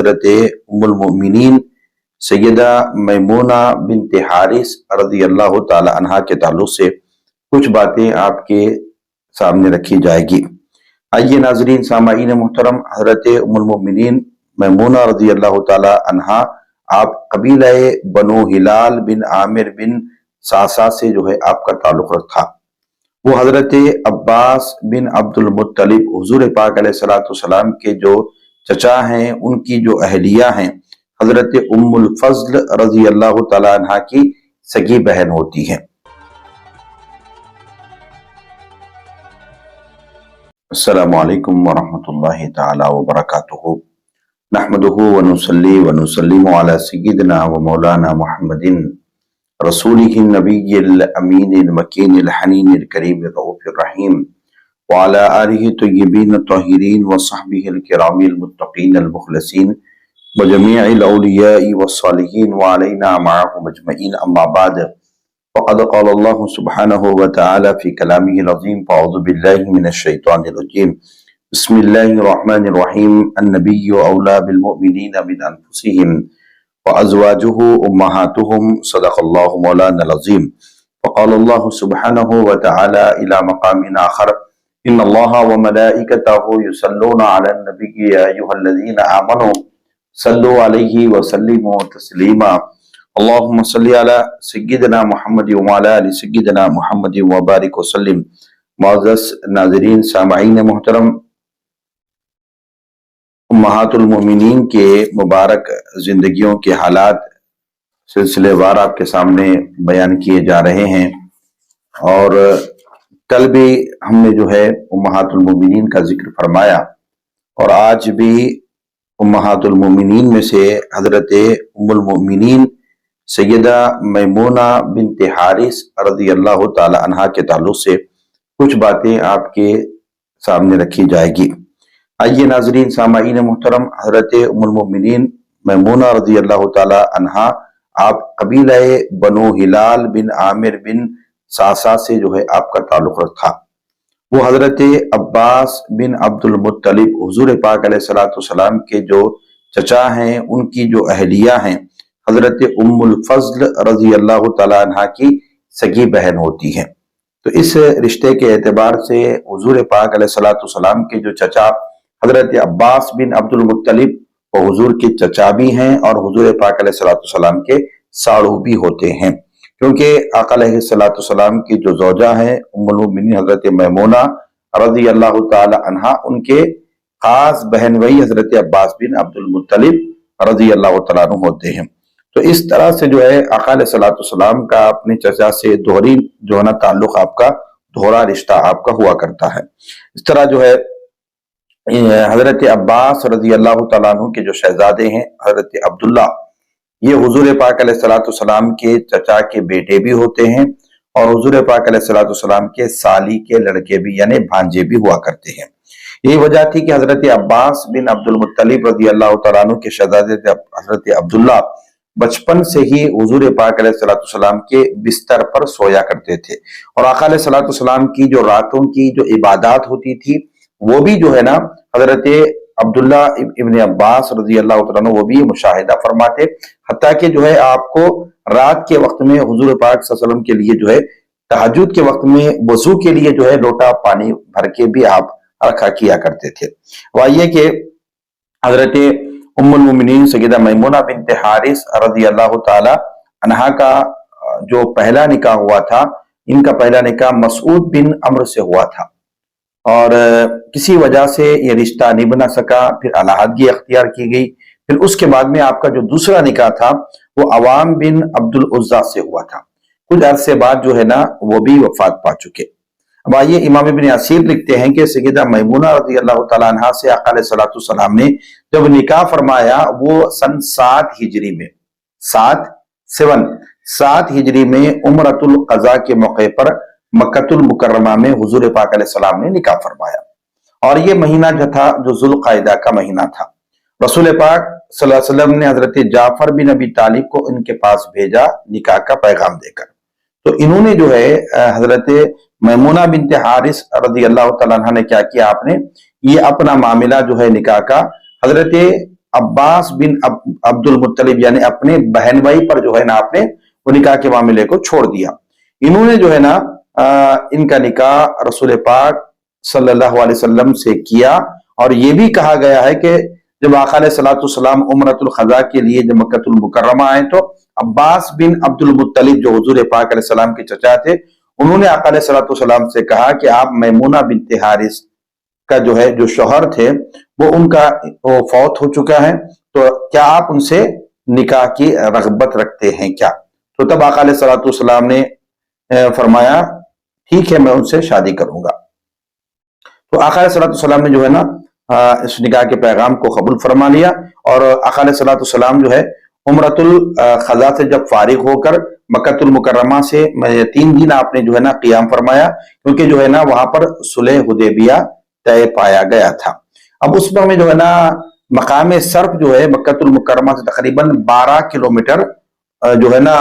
हज़रत उम्मुल मोमिनीन सैयदा मैमूना बिन्त हारिस रज़ी अल्लाह ताला अन्हा के ताल्लुक से कुछ बातें आपके सामने रखी जाएगी। आइए नाज़रीन सामाईन मोहतरम, हज़रत उम्मुल मोमिनीन मैमूना रज़ी अल्लाह ताला अन्हा आप कबीला बनु हिलाल बिन आमिर बिन सासा से जो है आपका ताल्लुक था। वो हजरत अब्बास बिन अब्दुल मुत्तलिब हुजूर पाक अलैहिस्सलाम के जो चचा हैं, उनकी जो अहलिया हैं हजरत उम्मुल फज़ल रज़ी अल्लाह तआला अन्हा की सगी बहन होती हैं। अस्सलामु अलैकुम वरहमतुल्लाहि तआला वबरकातुहू। नहमदुहू व नुसल्ली व नुसल्लिमु अला सय्यिदिना व मौलाना मुहम्मदिन रसूलिहिन नबिय्यिल अमीनिल मकीनिल हनीनिल करीमिर रऊफिर रहीम व अला आलिहि तय्यिबीन ताहिरीन व सहबिहिल किरामिल मुत्तकीनल मुखलसीन व जमीइल औलिया'i वस्सालिहीन व अलैना मअहुम अजमईन। अम्मा बाद फ़क़द क़ाल अल्लाहु सुब्हानहु व तआला फ़ी कलामिहिल अज़ीम फ़अऊज़ु बिल्लाहि मिनश शैतानिर रजीम। बिस्मिल्लाहिर रहमानिर रहीम। अन्नबिय्यु औला बिल मुमिनीना मिन अनफुसिहिम व अज़वाजुहु उम्महातुहुम सदक़ल्लाहु मौलानल अज़ीम। फ़क़ाल अल्लाहु सुब्हानहु व तआला इला मक़ामिन आख़र इन्नल्लाहा व मलाइकतहु युसल्लूना अलन नबिय्यि या अय्युहल्लज़ीना आमनू सल्लु अलैहि व सल्लिमू तस्लीमा। अल्लाहुम्मा सल्लि अला सय्यिदिना मुहम्मद व अला आलि सय्यिदिना मुहम्मद व बारिक व सल्लिम। मुअज़्ज़ज़ नाज़रीन सामईन मोहतरम, उम्महातुल मोमिनीन के मुबारक जिंदगियों के हालात सिलसिलेवार आपके सामने बयान किए जा रहे हैं। और कल भी हमने जो है उम्महातुल मोमिनीन का जिक्र फरमाया और आज भी उम्महातुल मोमिनीन में से हजरत उम्मुल मोमिनीन सैयदा मैमूना बिन्त हारिस रज़ी अल्लाह ताला अन्हा के ताल्लुक से कुछ बातें आपके सामने रखी जाएगी। आइए नाज़रीन सामाईन मोहतरम, हज़रत उम्मुल मोमिनीन मैमूना रज़ी अल्लाह ताला अन्हा आप कबीला बनु हिलाल बिन आमिर बिन सासा से जो है आपका ताल्लुक था। वो हजरत अब्बास बिन अब्दुल मुत्तलिब हुजूर पाक अलैहिस्सलाम के जो चचा हैं, उनकी जो अहलिया हैं हजरत उम्मुल फज़ल रज़ी अल्लाह ताला अन्हा की सगी बहन होती हैं। तो इस रिश्ते के एतबार से हुजूर पाक अलैहिस्सलाम के जो चचा हजरत अब्बास बिन अब्दुल मुत्तलिब वो हुजूर के चचा भी हैं और हुजूर पाक अलैहिस्सलाम के साड़ू भी होते हैं, क्योंकि आका अलैहिस्सलाम की जो ज़ौजा है उम्मुल मोमिनीन हजरत मैमूना रज़ी अल्लाह ताला अन्हा, उनके खास बहन वही हजरत अब्बास बिन अब्दुल मुत्तलिब रज़ी अल्लाह ताला अन्हु होते हैं। तो इस तरह से जो है आका अलैहिस्सलाम का अपने चचा से दोहरी जो है ना ताल्लुक, आपका दोहरा रिश्ता आपका हुआ करता है। इस तरह जो है हजरत अब्बास रज़ी अल्लाह ताला अन्हु के जो शहजादे हैं हजरत अब्दुल्ला, ये हुजूर पाक अलैहिस्सलाम के चचा के बेटे भी होते हैं और हुजूर पाक अलैहिस्सलाम के साली के लड़के भी यानी भांजे भी हुआ करते हैं। यही वजह थी कि हजरत अब्बास बिन अब्दुल मुत्तलिब रज़ी अल्लाह ताला अन्हु के शहजादे हजरत अब्दुल्ला बचपन से ही हुजूर पाक अलैहिस्सलाम के बिस्तर पर सोया करते थे और आका अलैहिस्सलाम की जो रातों की जो इबादत होती थी वो भी जो है ना हजरत अब्दुल्ला इब्न अब्बास रज़ी अल्लाह तआला अन्हु वो भी मुशाहिदा फरमाते। हत्ता कि जो है आपको रात के वक्त में हुजूर पाक सल्लल्लाहु अलैहि वसल्लम के लिए जो है तहज्जुद के वक्त में वजू के लिए जो है लोटा पानी भर के भी आप रखा किया करते थे। वाइए कि हजरत उम्मुल मोमिनीन सैयदा मैमूना बिन्त हारिस रज़ी अल्लाह ताला अन्हा का जो पहला निकाह हुआ था, इनका पहला निकाह मसऊद बिन अम्र से हुआ था और किसी वजह से ये रिश्ता नहीं बना सका, फिर अलहदगी अख्तियार की गई। फिर उसके बाद में आपका जो दूसरा निकाह था वो अवाम बिन अब्दुल उज़्ज़ा से हुआ था। कुछ अरसे बाद जो है ना वो भी वफात पा चुके। अब आइए इमाम इब्न असीर लिखते हैं कि सैयदा मैमूना रज़ी अल्लाह ताला अन्हा से आका अलैहिस्सलाम ने जब निकाह फरमाया वो सन 7 हिजरी में 7 हिजरी में उम्रतुल क़ज़ा के मौके पर मक्कतुल मुकर्रमा में हुजूर पाक अलैहिस्सलाम ने निकाह फरमाया और ये महीना जो था जो ज़ुल्क़ाइदा का महीना था। रसूल पाक सल्लल्लाहु अलैहि वसल्लम ने हजरत जाफर बिन अबी तालिब को इनके पास भेजा निकाह का पैगाम देकर। तो इन्होंने जो है हजरत मैमूना बिन्त हारिस रज़ी अल्लाह ताला अन्हा ने क्या किया, आपने ये अपना मामला जो है निकाह का हजरत अब्बास बिन अब्दुल मुत्तलिब यानी अपने बहन भाई पर जो है ना आपने वो निकाह के मामले को छोड़ दिया। इन्होंने जो है ना इनका निकाह रसूल पाक सल्लल्लाहु अलैहि वसल्लम से किया। और ये भी कहा गया है कि जब आका अलैहिस्सलातु वस्सलाम उम्रतुल क़ज़ा के लिए जब मक्कतुल मुकर्रमा आए तो अब्बास बिन अब्दुल मुत्तलिब जो हुजूर पाक अलैहिस्सलाम के चचा थे, उन्होंने आका अलैहिस्सलातु वस्सलाम से कहा कि आप मैमूना बिन्त हारिस का जो है जो शौहर थे वो उनका वो फौत हो चुका है, तो क्या आप उनसे निकाह की रग़बत रखते हैं क्या? तो तब आका अलैहिस्सलातु वस्सलाम ने फरमाया ठीक है मैं उनसे शादी करूंगा। तो आका अलैहिस्सलातु वस्सलाम ने जो है ना इस निकाह के पैगाम को कबूल फरमा लिया। और आका अलैहिस्सलातु वस्सलाम जो है उम्रतुल क़ज़ा से जब फारिग होकर मक्कतुल मुकर्रमा से 3 दिन आपने जो है ना क़ियाम फरमाया, क्योंकि जो है ना वहां पर सुलह हुदैबिया तय पाया गया था। अब उस में जो है ना मकाम सर्फ जो है मक्कतुल मुकर्रमा से तकरीबन 12 किलोमीटर जो है ना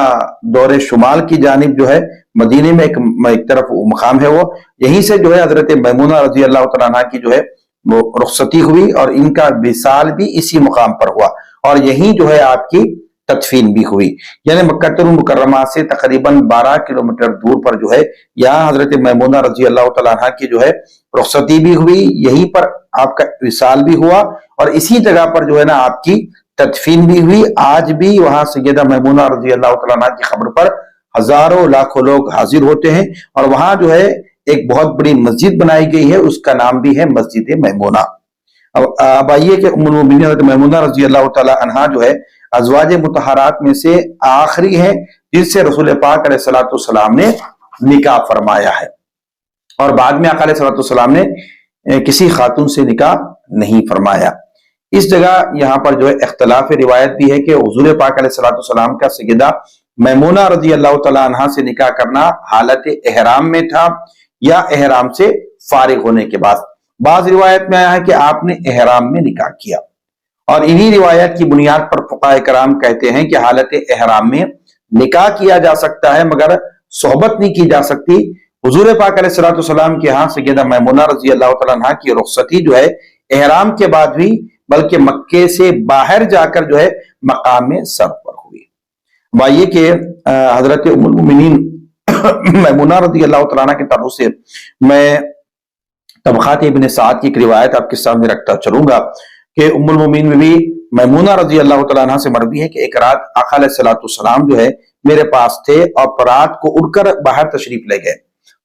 दौरे शुमाल की जानिब जो है मदीने में एक तरफ मकाम है, वो यहीं से जो है हजरत मैमूना रजी अल्लाह तआला अन्हा की जो है वो रुखसती हुई और इनका विसाल भी इसी मुकाम पर हुआ और यहीं जो है आपकी तदफीन भी हुई। यानी मक्कतुल मुकर्रमा से तकरीबन 12 किलोमीटर दूर पर जो है यहाँ हजरत मैमूना रजी अल्लाह तआला अन्हा की जो है रुखसती भी हुई, यहीं पर आपका विसाल भी हुआ और इसी जगह पर जो है ना आपकी तदफीन भी हुई। आज भी वहां सैयदा मैमूना रजी अल्लाह तआला अन्हा की खबर पर हजारों लाखों लोग हाजिर होते हैं और वहां जो है एक बहुत बड़ी मस्जिद बनाई गई है, उसका नाम भी है मस्जिद मैमूना। अब आइए कि उम्मुल मोमिनीन हज़रत मैमूना रजी अल्लाह तआला अन्हा जो है अज़वाज मुतहरात में से आखिरी है जिनसे रसूल पाक अलैहिस्सलातु वस्सलाम ने निकाह फरमाया है और बाद में आका अलैहिस्सलातु वस्सलाम ने किसी खातून से निकाह नहीं फरमाया। इस जगह यहाँ पर जो है इख्तिलाफ रिवायत भी है कि हुजूर पाक अलैहिस्सलातु वस्सलाम का सैयदा मैमूना रजी अल्लाह तआला अन्हा से निकाह करना हालत एहराम में था या एहराम से फारिग होने के बाद। बाज रिवायत में आया है कि आपने एहराम में निकाह किया और इन्हीं रिवायत की बुनियाद पर फुक़ाए कराम कहते हैं कि हालत एहराम में निकाह किया जा सकता है मगर सोहबत नहीं की जा सकती। हुजूर पाक अलैहिस्सलातु वस्सलाम के यहाँ सैयदा मैमूना रजी अल्लाह तआला अन्हा की रुखसती जो है एहराम के बाद हुई, बल्कि मक्के से बाहर जाकर जो है मकाम सर्फ पर हुई। आइए कि हजरत उम्मुल मोमिनीन मैमूना रज़ी अल्लाह तआला अन्हा के ताल्लुक से मैं तबक़ात इब्न साद की एक रिवायत आपके सामने रखता चलूंगा कि उम्मुल मोमिनीन में भी मैमूना रज़ी अल्लाह तआला अन्हा से मरवी है कि एक रात आका अलैहिस्सलातु वस्सलाम जो है मेरे पास थे और रात को उड़कर बाहर तशरीफ ले गए।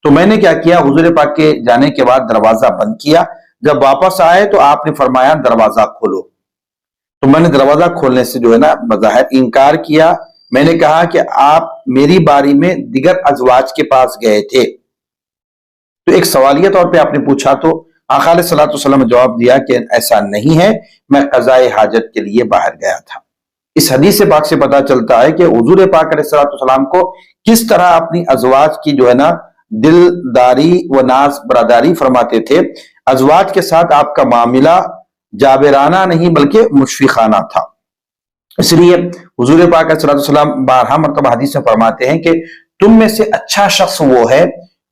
तो मैंने क्या किया, हुजूर पाक के जाने के बाद दरवाजा बंद किया। जब वापस आए तो आपने फरमाया दरवाजा खोलो। तो मैंने दरवाजा खोलने से जो है ना बज़ाहिर इनकार किया। मैंने कहा कि आप मेरी बारी में दिगर अज़वाज के पास गए थे। तो एक सवालिया तौर पे आपने पूछा तो आका अलैहिस्सलातु वस्सलाम ने जवाब दिया कि ऐसा नहीं है, मैं क़ज़ाए हाजत के लिए बाहर गया था। इस हदीस से पाक से पता चलता है कि हुजूर पाक अलैहिस्सलातु वस्सलाम को किस तरह अपनी अज़वाज की जो है ना दिलदारी व नाज बरादारी फरमाते थे। अज़वाज के साथ आपका मामला जाबिराना नहीं बल्कि मुशफ़िक़ाना था। इसलिए हुजूर पाक अलैहिस्सलातु वस्सलाम 12 मरतबा हदीस में फरमाते हैं कि तुम में से अच्छा शख्स वो है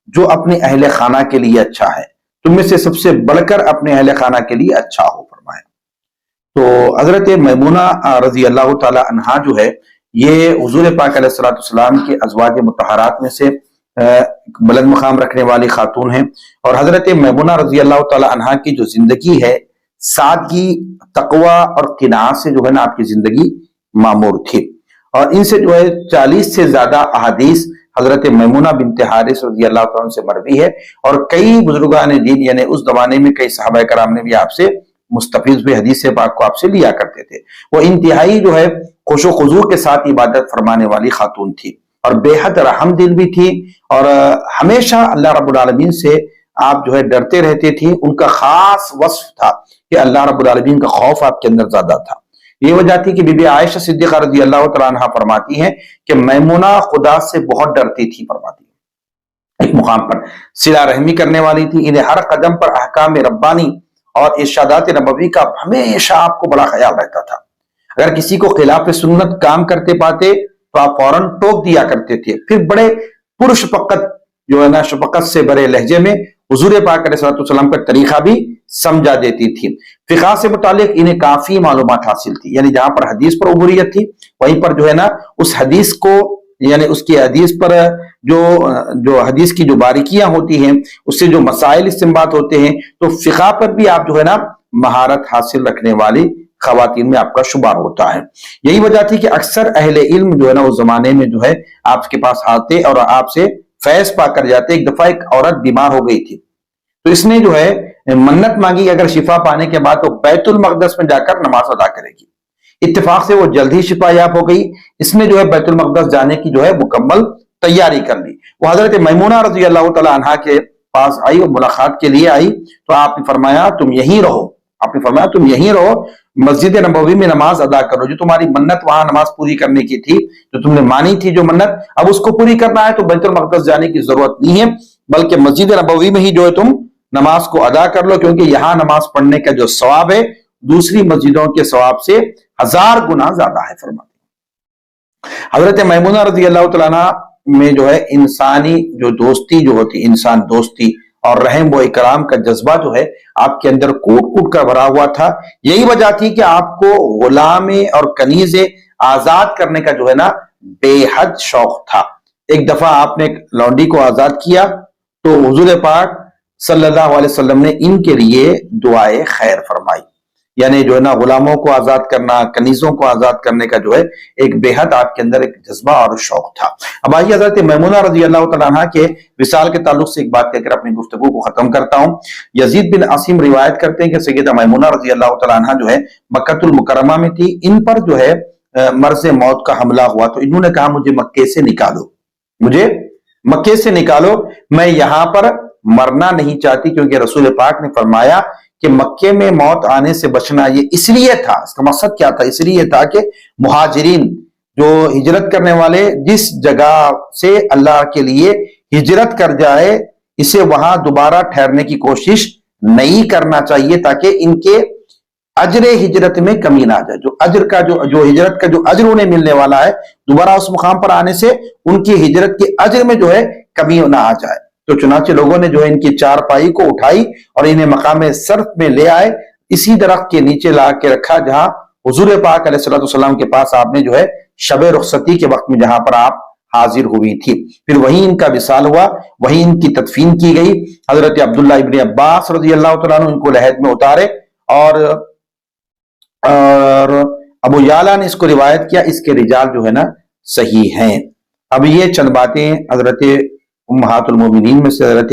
जो अपने अहले खाना के लिए अच्छा है, तुम में से सबसे बढ़कर अपने अहले खाना के लिए अच्छा हो फरमाया। तो हजरत मैमूना रजी अल्लाह तआला अन्हा जो है ये हुजूर पाक अलैहिस्सलातु वस्सलाम के अज़वाज मुतहरात में से बुलंद मकाम रखने वाली खातून हैं और हजरत मैमूना रजी अल्लाह तआला अन्हा की जो जिंदगी है सादगी, तकवा और क़िनाअत से जो है ना आपकी जिंदगी मामूर थी और इनसे जो है 40 से ज्यादा अहादीस हजरत मैमूना बिन्त हारिस रज़ी अल्लाह तआला से मरवी है और कई बुजुर्गान दीन यानी उस जमाने में कई सहाबा कराम ने भी आपसे मुस्तफीज हुए हदीस पाक को आपसे लिया करते थे। वो इंतहाई जो है खुशो खुजूर के साथ इबादत फरमाने वाली खातून थी और बेहद रहम दिल भी थी और हमेशा अल्लाह रब्बुल आलमीन से आप जो है डरते रहते थे। उनका खास वस्फ था कि अल्लाह रब्बुल आलमीन का खौफ आपके अंदर ज्यादा था। ये वजह थी कि बीबी आयशा सिद्दीक़ा रज़ी अल्लाह तआला अन्हा फरमाती हैं कि मैमूना खुदा से बहुत डरती थी। फरमाती है एक मुकाम पर सिला रहमी करने वाली थी, इन्हें हर कदम पर अहकाम रब्बानी और इरशादात नबवी का हमेशा आपको बड़ा ख्याल रहता था। अगर किसी को खिलाफ सुन्नत काम करते पाते तो आप फौरन टोक दिया करते थे। फिर बड़े पुरशफ़क़त जो है ना शफ़क़त से भरे लहजे में حضور پاک علیہ السلام کا طریقہ بھی سمجھا دیتی تھی۔ فقہ سے متعلق انہیں کافی معلومات حاصل تھی، یعنی جہاں پر حدیث پر عبوریت تھی وہیں پر جو ہے نا اس حدیث کو، یعنی اس کی حدیث پر جو حدیث کی جو باریکیاں ہوتی ہیں، اس سے جو مسائل استنباط ہوتے ہیں، تو فقہ پر بھی آپ جو ہے نا مہارت حاصل رکھنے والی خواتین میں آپ کا شمار ہوتا ہے۔ یہی وجہ تھی کہ اکثر اہل علم جو ہے نا اس زمانے میں جو ہے آپ کے پاس آتے اور آپ سے فیض پا کر جاتے۔ ایک دفعہ ایک عورت بیمار ہو گئی تھی، تو اس نے جو ہے منت مانگی اگر شفا پانے کے بعد تو بیت المقدس میں جا کر نماز ادا کرے گی۔ اتفاق سے وہ جلد ہی شفا یاب ہو گئی۔ اس نے جو ہے بیت المقدس جانے کی جو ہے مکمل تیاری کر لی۔ وہ حضرت میمونہ رضی اللہ تعالی عنہا کے پاس آئی اور ملاقات کے لیے آئی، تو آپ نے فرمایا تم یہیں رہو، آپ نے فرمایا تم یہیں رہو، مسجد نبوی میں نماز ادا کرو، جو تمہاری منت وہاں نماز پوری کرنے کی تھی، جو تم نے مانی تھی جو منت، اب اس کو پوری کرنا ہے تو بیت المقدس جانے کی ضرورت نہیں ہے، بلکہ مسجد نبوی میں ہی جو ہے تم نماز کو ادا کر لو، کیونکہ یہاں نماز پڑھنے کا جو ثواب ہے دوسری مسجدوں کے ثواب سے 1000 گنا زیادہ ہے۔ فرماتے حضرت میمونہ رضی اللہ تعالیٰ عنہ میں جو ہے انسانی جو دوستی جو ہوتی، انسان دوستی اور رحم و اکرام کا جذبہ جو ہے آپ کے اندر کوٹ کوٹ کر بھرا ہوا تھا۔ یہی وجہ تھی کہ آپ کو غلام اور کنیز آزاد کرنے کا جو ہے نا بے حد شوق تھا۔ ایک دفعہ آپ نے ایک لونڈی کو آزاد کیا تو حضور پاک صلی اللہ علیہ وسلم نے ان کے لیے دعائے خیر فرمائی، یعنی جو ہے نا غلاموں کو آزاد کرنا، کنیزوں کو آزاد کرنے کا جو ہے ایک بے حد آپ کے اندر ایک جذبہ اور شوق تھا۔ اب آئیے حضرت میمونہ رضی اللہ تعالیٰ عنہ کے وصال کے تعلق سے ایک بات کہہ کر اپنی گفتگو کو ختم کرتا ہوں۔ یزید بن عاصم روایت کرتے ہیں کہ سیدہ میمونہ رضی اللہ تعالیٰ عنہ جو ہے مکہ المکرمہ میں تھی، ان پر جو ہے مرض موت کا حملہ ہوا تو انہوں نے کہا مجھے مکے سے نکالو، مجھے مکے سے نکالو، میں یہاں پر مرنا نہیں چاہتی، کیونکہ رسول پاک نے فرمایا کہ مکے میں موت آنے سے بچنا یہ اس لیے تھا، اس کا مقصد کیا تھا؟ اس لیے تھا کہ مہاجرین جو ہجرت کرنے والے جس جگہ سے اللہ کے لیے ہجرت کر جائے اسے وہاں دوبارہ ٹھہرنے کی کوشش نہیں کرنا چاہیے، تاکہ ان کے اجر ہجرت میں کمی نہ آ جائے، جو ہجرت کا جو اجر انہیں ملنے والا ہے دوبارہ اس مقام پر آنے سے ان کی ہجرت کے اجر میں جو ہے کمی نہ آ جائے۔ تو چنانچہ لوگوں نے جو ہے ان کی چارپائی کو اٹھائی اور انہیں مقام صرف میں لے آئے، اسی درخت کے نیچے لا کے رکھا جہاں حضور پاک علیہ السلام کے پاس آپ نے جو ہے شب رخصتی کے وقت میں جہاں پر آپ حاضر ہوئی تھی، پھر وہیں ان کا وصال ہوا، وہیں ان کی تدفین کی گئی۔ حضرت عبداللہ ابن عباس رضی اللہ تعالیٰ عنہ ان کو لحد میں اتارے اور ابو یعلا نے اس کو روایت کیا، اس کے رجال جو ہے نا صحیح ہیں۔ اب یہ چند باتیں حضرت امہات المومنین میں سے حضرت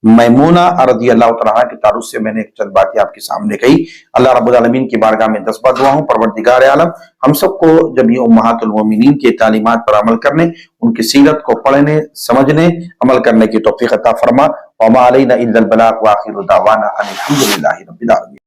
میمونہ رضی اللہ تعالیٰ کے تعلق سے میں نے چند باتیں آپ کے سامنے کہی۔ اللہ رب العالمین کی بارگاہ میں دست دعا ہوں، پروردگار عالم ہم سب کو جب یہ امہات المومنین کے تعلیمات پر عمل کرنے، ان کی سیرت کو پڑھنے، سمجھنے، عمل کرنے کی توفیق عطا فرما۔ وما علینا الا البلاغ، وآخر دعوانا ان الحمد للہ رب العالمین۔